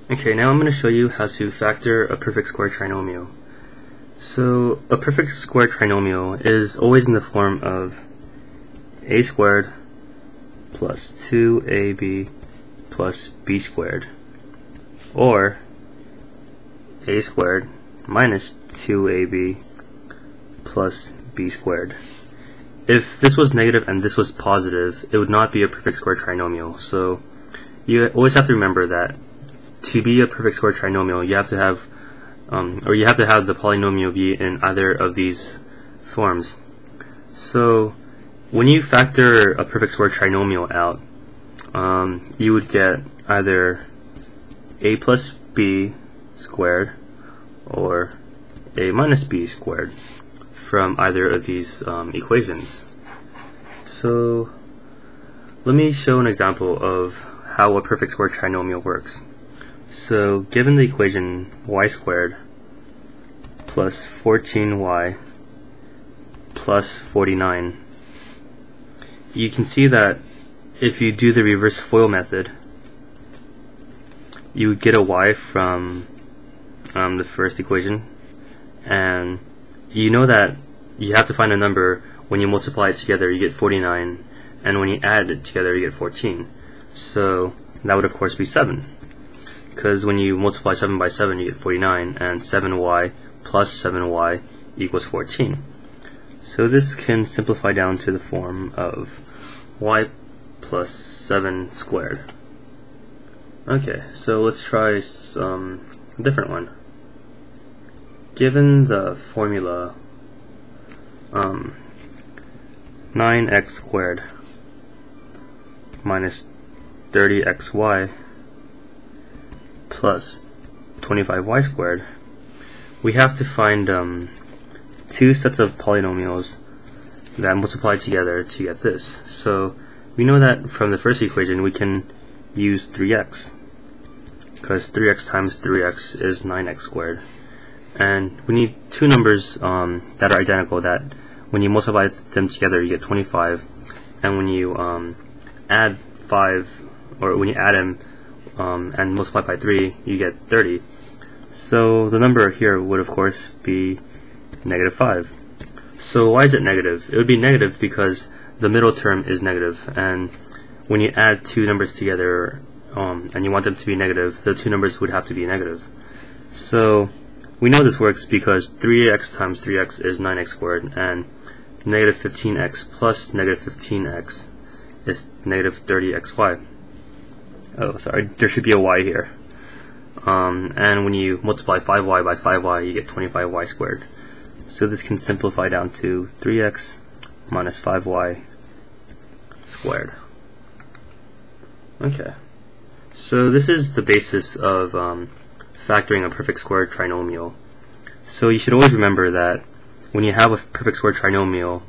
Okay, now I'm going to show you how to factor a perfect square trinomial. So a perfect square trinomial is always in the form of a squared plus 2ab plus b squared, or a squared minus 2ab plus b squared. If this was negative and this was positive, it would not be a perfect square trinomial. So you always have to remember that to be a perfect square trinomial, you have to have the polynomial be in either of these forms. So when you factor a perfect square trinomial out, you would get either a plus b squared or a minus b squared from either of these equations. So let me show an example of how a perfect square trinomial works. So given the equation y squared plus 14y plus 49, you can see that if you do the reverse FOIL method, you would get a y from the first equation, and you know that you have to find a number. When you multiply it together you get 49, and when you add it together you get 14. So that would of course be 7, because when you multiply 7 by 7 you get 49, and 7y plus 7y equals 14. So this can simplify down to the form of y plus 7 squared. Okay, so let's try a different one. Given the formula 9x squared minus 30xy plus 25y squared, we have to find two sets of polynomials that multiply together to get this. So we know that from the first equation we can use 3x, because 3x times 3x is 9x squared. And we need two numbers that are identical, that when you multiply them together you get 25, and when you add 5, or when you add them and multiply by 3, you get 30. So the number here would of course be negative 5. So why is it negative? It would be negative because the middle term is negative, and when you add two numbers together and you want them to be negative, the two numbers would have to be negative. So we know this works because 3x times 3x is 9x squared, and negative 15x plus negative 15x is negative 30xy. Oh, sorry, there should be a y here. And when you multiply 5y by 5y, you get 25y squared. So this can simplify down to 3x minus 5y squared. Okay, so this is the basis of factoring a perfect square trinomial. So you should always remember that when you have a perfect square trinomial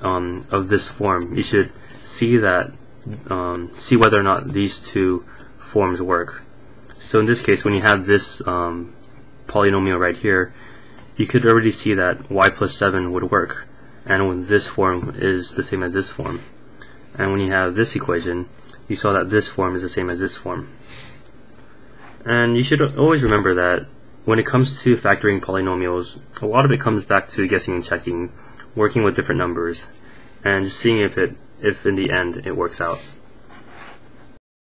of this form, you should see whether or not these two forms work. So in this case, when you have this polynomial right here, you could already see that y plus 7 would work, and when this form is the same as this form. And when you have this equation, you saw that this form is the same as this form. And you should always remember that when it comes to factoring polynomials, a lot of it comes back to guessing and checking, working with different numbers, and just seeing if in the end it works out.